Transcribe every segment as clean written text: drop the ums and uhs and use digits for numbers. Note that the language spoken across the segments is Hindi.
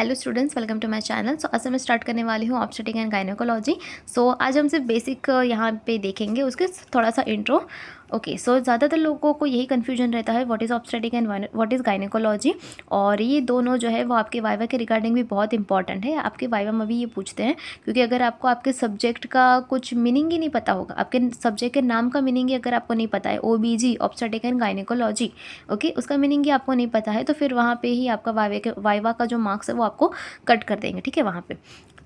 Hello students, welcome to my channel. So आज मैं स्टार्ट करने वाली हूँ ऑब्स्टेटिक एंड गायनेकोलॉजी। सो आज हम सिर्फ बेसिक यहाँ पे देखेंगे, उसके थोड़ा सा इंट्रो। ओके, सो ज़्यादातर लोगों को यही कन्फ्यूजन रहता है what is obstetric and what is gynaecology. और ये दोनों जो है वो आपके वाइवा के रिगार्डिंग भी बहुत इंपॉर्टेंट है। आपके वाइवा में भी ये पूछते हैं, क्योंकि अगर आपको आपके सब्जेक्ट का कुछ मीनिंग ही नहीं पता होगा, आपके सब्जेक्ट के नाम का मीनिंग ही अगर आपको नहीं पता है, OBG obstetric and gynaecology, okay, उसका मीनिंग ही आपको नहीं पता है, तो फिर वहाँ पे ही आपका वाइवा का जो मार्क्स है वो आपको कट कर देंगे, ठीक है, वहाँ पे।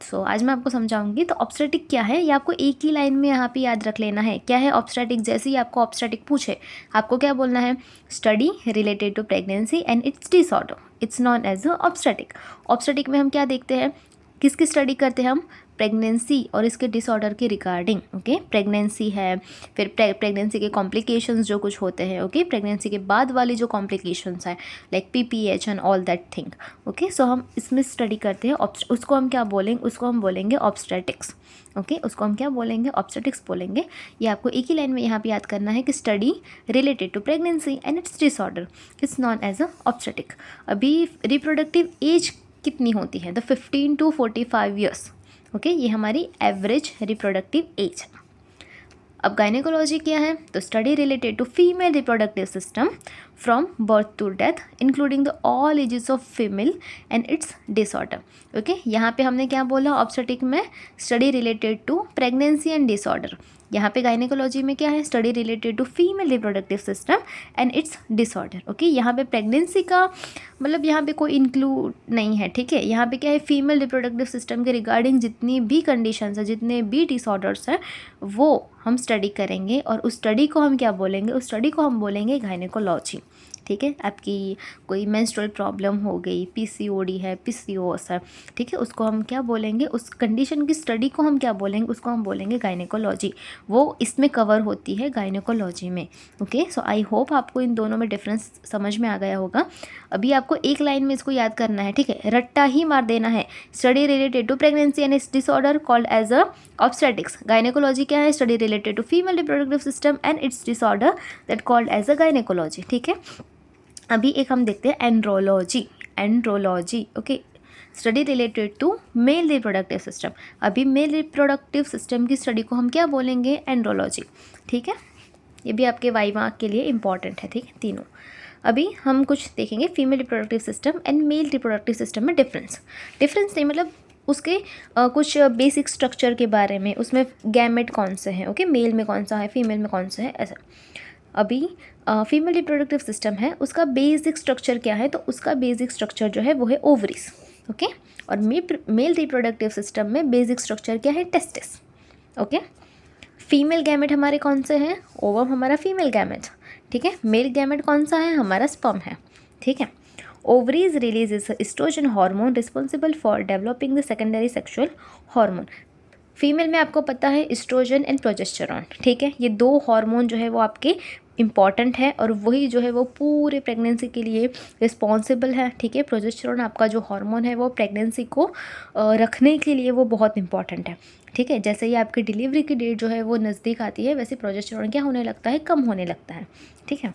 सो आज मैं आपको समझाऊंगी। तो ऑब्स्टेटिक क्या है ये आपको एक ही लाइन में यहाँ पे याद रख लेना है। क्या है ऑब्स्टेटिक? जैसे ही आपको ऑब्स्टेटिक पूछे, आपको क्या बोलना है? Study related to pregnancy and its disorder, it's known as obstetric. Obstetric में हम क्या देखते हैं, किसकी स्टडी करते हैं हम? प्रेगनेंसी और इसके डिसऑर्डर के रिगार्डिंग। ओके, प्रेगनेंसी है, फिर प्रेगनेंसी के कॉम्प्लिकेशंस जो कुछ होते हैं, ओके, प्रेगनेंसी के बाद वाली जो कॉम्प्लिकेशंस है like PPH and all that thing. Okay, so हम इसमें स्टडी करते हैं। उसको हम क्या बोलेंगे? उसको हम बोलेंगे ऑब्स्टेटिक्स। ओके, उसको हम क्या बोलेंगे? ऑब्स्टेटिक्स बोलेंगे। ये आपको एक ही लाइन में यहाँ पे याद करना है कि study related to pregnancy and its disorder it's known as obstetric. अभी रिप्रोडक्टिव एज कितनी होती है? तो 15 to 45 ईयर्स। ओके, ये हमारी एवरेज रिप्रोडक्टिव एज है। अब गायनेकोलॉजी क्या है? तो study related to female reproductive system from birth to death including the all ages of female and its disorder. Okay, यहाँ पे हमने क्या बोला? ऑब्स्टेटिक में study related to pregnancy and disorder. यहाँ पे गायनेकोलॉजी में क्या है? Study related to female reproductive system and its disorder. Okay, यहाँ पे प्रेगनेंसी का मतलब यहाँ पे कोई इंक्लूड नहीं है, ठीक है। यहाँ पे क्या है? फीमेल रिप्रोडक्टिव सिस्टम के रिगार्डिंग जितनी भी कंडीशंस है, जितने भी डिसऑर्डर्स हैं, वो हम स्टडी करेंगे। और उस स्टडी को हम क्या बोलेंगे? उस स्टडी को हम बोलेंगे गायनेकोलॉजी, ठीक है। आपकी कोई मेंस्ट्रुअल प्रॉब्लम हो गई, PCOD है, PCOS है, ठीक है, उसको हम क्या बोलेंगे? उस कंडीशन की स्टडी को हम क्या बोलेंगे? उसको हम बोलेंगे गायनेकोलॉजी। वो इसमें कवर होती है गायनेकोलॉजी में। ओके, सो आई होप आपको इन दोनों में डिफरेंस समझ में आ गया होगा। अभी आपको एक लाइन में इसको याद करना है, ठीक है, रट्टा ही मार देना है। Study related to pregnancy and its disorder called as obstetrics. Gynaecology क्या है? Study related to female reproductive system and its disorder that called as gynaecology, ठीक है। अभी एक हम देखते हैं andrology. Andrology, okay, study related to male reproductive system. अभी मेल रिप्रोडक्टिव सिस्टम की स्टडी को हम क्या बोलेंगे? एंड्रोलॉजी, ठीक है। ये भी आपके वाइवा के लिए इंपॉर्टेंट है, ठीक है, तीनों। अभी हम कुछ देखेंगे female reproductive system and mail reproductive system में डिफरेंस नहीं मतलब उसके कुछ बेसिक स्ट्रक्चर के बारे में, उसमें गैमेट कौन से हैं, ओके, मेल में कौन सा है, फीमेल में कौन सा है, ऐसा। अभी फीमेल रिप्रोडक्टिव सिस्टम है, उसका बेसिक स्ट्रक्चर क्या है? तो उसका बेसिक स्ट्रक्चर जो है वो है ओवरीज, ओके। और मेल रिप्रोडक्टिव सिस्टम में बेसिक स्ट्रक्चर क्या है? Testis, okay. फीमेल गैमेट हमारे कौन से हैं? ओवम हमारा फीमेल गैमेट, ठीक है। मेल गैमेट कौन सा है? हमारा स्पर्म है, ठीक है। Ovaries release oestrogen hormone responsible for developing the secondary sexual hormone. Female में आपको पता है एस्ट्रोजन एंड प्रोजेस्टेरॉन, ठीक है। ये दो हार्मोन जो है वो आपके इम्पॉर्टेंट है और वही जो है वो पूरे प्रेगनेंसी के लिए रिस्पॉन्सिबल है, ठीक है। प्रोजेस्टेरॉन आपका जो हार्मोन है वो प्रेगनेंसी को रखने के लिए वो बहुत इंपॉर्टेंट है, ठीक है। जैसे ही आपकी डिलीवरी की डेट जो है वो नज़दीक आती है, वैसे प्रोजेस्टेरॉन क्या होने लगता है? कम होने लगता है, ठीक है।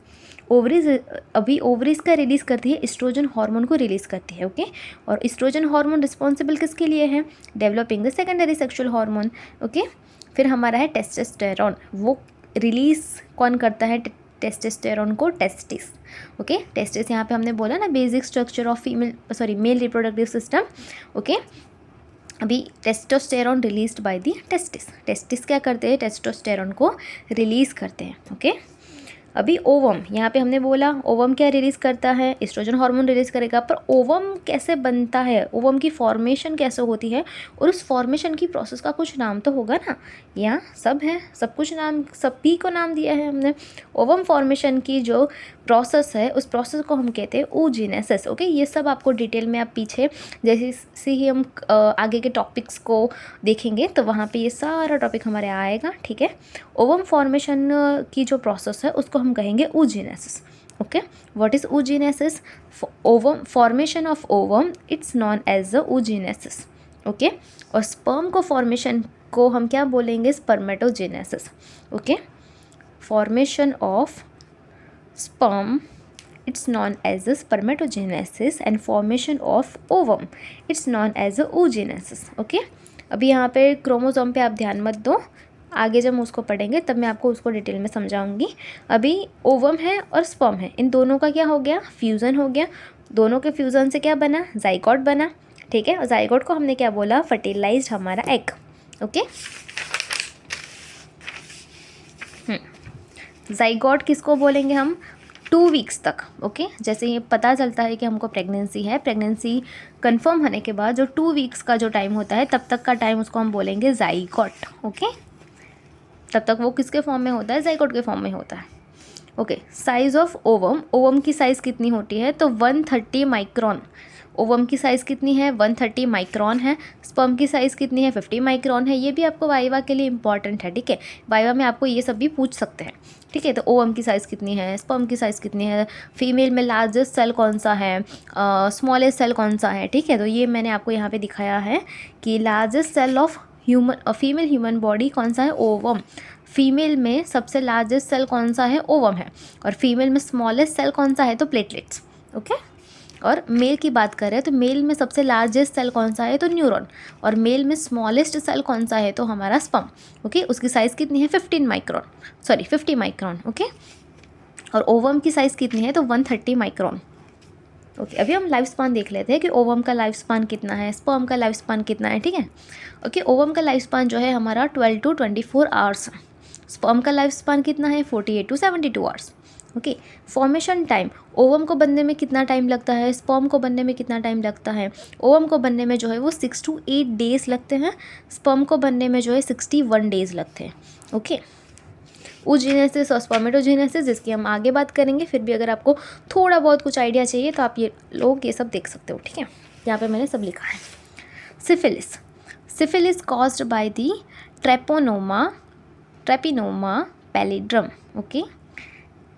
ओवरीज अभी ओवरीज का रिलीज़ करती है, एस्ट्रोजन हार्मोन को रिलीज़ करती है, ओके। और एस्ट्रोजन हार्मोन रिस्पॉन्सिबल किसके लिए है? Developing the secondary sexual hormone, okay. फिर हमारा है टेस्टोस्टेरॉन, वो रिलीज़ कौन करता है टेस्टोस्टेरॉन को? Testis, okay. टेस्टिस यहाँ पे हमने बोला ना basic structure of male reproductive system, okay. अभी testosterone released by the testis क्या करते हैं? टेस्टोस्टेरॉन को रिलीज़ करते हैं, ओके। अभी ओवम, यहाँ पे हमने बोला ओवम क्या रिलीज़ करता है? एस्ट्रोजन हार्मोन रिलीज़ करेगा। पर ओवम कैसे बनता है? ओवम की फॉर्मेशन कैसे होती है? और उस फॉर्मेशन की प्रोसेस का कुछ नाम तो होगा ना? यहाँ सब है, सब कुछ नाम, सभी को नाम दिया है हमने। ओवम फॉर्मेशन की जो प्रोसेस है, उस प्रोसेस को हम कहते हैं oogenesis, ओके। ये सब आपको डिटेल में आप पीछे जैसे ही हम आगे के टॉपिक्स को देखेंगे तो वहाँ पे ये सारा टॉपिक हमारे आएगा, ठीक है। ओवम फॉर्मेशन की जो प्रोसेस है उसको हम कहेंगे oogenesis, okay. What is oogenesis? Ovum formation of ovum, it's known as the oogenesis, okay. और स्पर्म को फॉर्मेशन को हम क्या बोलेंगे? Spermatogenesis, okay. Formation of sperm It's known as a spermatogenesis and formation of ovum. It's known as a oogenesis. Okay, अभी यहाँ पे क्रोमोसोम पे आप ध्यान मत दो, आगे जब हम उसको पढ़ेंगे तब मैं आपको उसको डिटेल में समझाऊंगी. अभी ओवम है और स्पर्म है, इन दोनों का क्या हो गया, फ्यूज़न हो गया. दोनों के फ्यूज़न से क्या बना, जाइगोट बना. ठीक है, और जाइगोट को हमने क्या बोला, फर्टिलाइज्ड हमारा एग. ओके, जाइगोट किसको बोलेंगे हम, 2 वीक्स तक. ओके, जैसे ये पता चलता है कि हमको प्रेगनेंसी है, प्रेगनेंसी कंफर्म होने के बाद जो 2 वीक्स का जो टाइम होता है तब तक का टाइम उसको हम बोलेंगे जाइगोट. ओके, तब तक वो किसके फॉर्म में होता है, जाइगोट के फॉर्म में होता है. Okay, size of ovum, ovum की साइज़ कितनी होती है, तो 130 माइक्रोन. ओवम की साइज़ कितनी है, 130 माइक्रोन है. स्पर्म की साइज़ कितनी है, 50 माइक्रोन है. ये भी आपको वाइवा के लिए इंपॉर्टेंट है. ठीक है, वाइवा में आपको ये सब भी पूछ सकते हैं. ठीक है, तो ओवम की साइज़ कितनी है, स्पर्म की साइज़ कितनी है, फीमेल में लार्जेस्ट सेल कौन सा है, स्मॉलेस्ट सेल कौन सा है. ठीक है, तो ये मैंने आपको यहाँ पे दिखाया है कि largest cell of human, female human body कौन सा है, ओवम. फीमेल में सबसे लार्जेस्ट सेल कौन सा है, ओवम है. और फीमेल में स्मॉलेस्ट सेल कौन सा है, तो प्लेटलेट्स. ओके, और मेल की बात करें तो मेल में सबसे लार्जेस्ट सेल कौन सा है, तो न्यूरॉन. और मेल में स्मॉलेस्ट सेल कौन सा है, तो हमारा स्पर्म. ओके, उसकी साइज़ कितनी है, 50 माइक्रोन. ओके, और ओवम की साइज़ कितनी है, तो 130 माइक्रोन. ओके, अभी हम लाइफ स्पान देख लेते हैं कि ओवम का लाइफ स्पान कितना है, स्पर्म का लाइफ स्पान कितना है. ठीक है, ओके, ओवम का लाइफ स्पान जो है हमारा 12 to 24 आवर्स. स्पर्म का लाइफ स्पान कितना है, 48 to 72 hours. Okay, formation time, ovum को बनने में कितना टाइम लगता है, स्पर्म को बनने में कितना टाइम लगता है. ओवम को बनने में जो है वो 6 to 8 डेज़ लगते हैं. स्पर्म को बनने में जो है 61 डेज़ लगते हैं. ओके, oogenesis और स्पर्मेटोजेनेसिस जिसकी हम आगे बात करेंगे. फिर भी अगर आपको थोड़ा बहुत कुछ आइडिया चाहिए तो आप ये लोग ये सब देख सकते हो. ठीक है, यहाँ पे मैंने सब लिखा है. Syphilis, syphilis caused by the Treponema pallidum. Okay,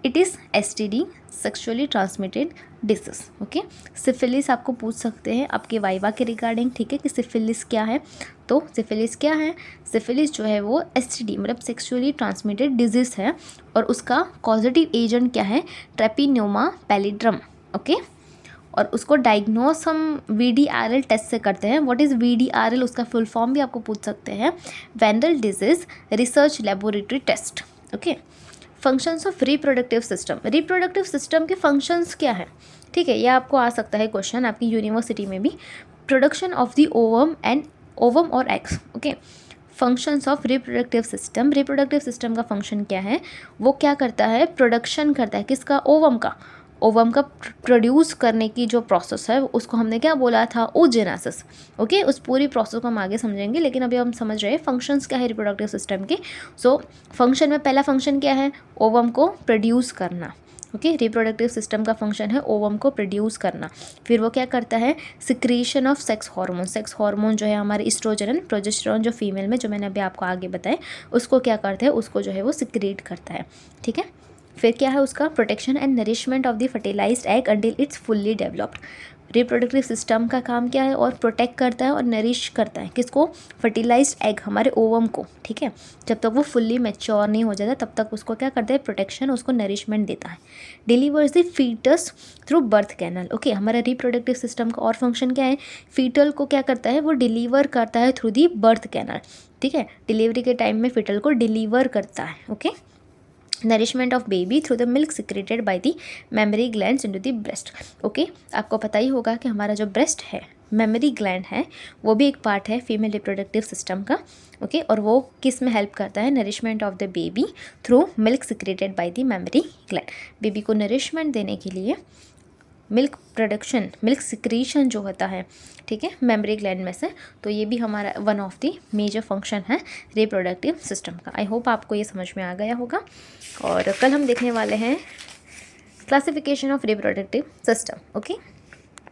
it is STD, sexually transmitted disease. Okay, syphilis आपको पूछ सकते हैं आपके वाइवा के रिगार्डिंग. ठीक है, कि सिफिलिस क्या है, तो सिफिलिस क्या है, सिफिलिस जो है वो STD मतलब सेक्सुअली ट्रांसमिटेड डिजीज़ है. और उसका कॉजेटिव एजेंट क्या है, ट्रेपिनोमा पैलिड्रम. ओके, और उसको डायग्नोस हम VDRL टेस्ट से करते हैं. व्हाट इज़ VDRL, उसका फुल फॉर्म भी आपको पूछ सकते हैं, venereal disease research laboratory test. Okay, functions of reproductive system, reproductive system के फंक्शंस क्या है. ठीक है, ये आपको आ सकता है क्वेश्चन आपकी यूनिवर्सिटी में भी. प्रोडक्शन ऑफ द ओवम और eggs. Okay, functions of reproductive system, reproductive system का फंक्शन क्या है, वो क्या करता है, प्रोडक्शन करता है किसका, ओवम का प्रोड्यूस करने की जो प्रोसेस है उसको हमने क्या बोला था, oogenesis. ओके, उस पूरी प्रोसेस को हम आगे समझेंगे, लेकिन अभी हम समझ रहे हैं फंक्शंस क्या है रिप्रोडक्टिव सिस्टम के. सो फंक्शन में पहला फंक्शन क्या है, ओवम को प्रोड्यूस करना. ओके, रिप्रोडक्टिव सिस्टम का फंक्शन है ओवम को प्रोड्यूस करना. फिर वो क्या करता है, secretion of sex hormone. Sex hormone जो है हमारे एस्ट्रोजन प्रोजेस्टेरोन जो फीमेल में, जो मैंने अभी आपको आगे बताए, उसको क्या करते हैं, उसको जो है वो सिक्रीट करता है. ठीक है, फिर क्या है उसका, protection and nourishment of the fertilised egg until it's fully developed. Reproductive system का काम क्या है, और प्रोटेक्ट करता है और नरिश करता है किसको, फर्टिलाइज्ड एग हमारे ओवम को. ठीक है, जब तक वो फुल्ली मैच्योर नहीं हो जाता तब तक उसको क्या करता है, प्रोटेक्शन, उसको नरिशमेंट देता है. Delivers the foetus through birth canal. Okay, हमारा रिप्रोडक्टिव सिस्टम का और फंक्शन क्या है, फीटल को क्या करता है, वो डिलीवर करता है थ्रू दी बर्थ कैनल. ठीक है, डिलीवरी के टाइम में फीटल को डिलीवर करता है. Okay, nourishment of baby through the milk secreted by the mammary glands into the breast. Okay, आपको पता ही होगा कि हमारा जो ब्रेस्ट है, मेमरी ग्लैंड है, वो भी एक पार्ट है फीमेल रिप्रोडक्टिव सिस्टम का. ओके, और वो किस में हेल्प करता है, nourishment of the baby through milk secreted by the mammary gland. Baby को नरिशमेंट देने के लिए मिल्क प्रोडक्शन, मिल्क सिक्रीशन जो होता है, ठीक है, मेमरी ग्लैंड में से, तो ये भी हमारा one of the major function है रिप्रोडक्टिव सिस्टम का. आई होप आपको ये समझ में आ गया होगा. और कल हम देखने वाले हैं classification of reproductive system. Okay.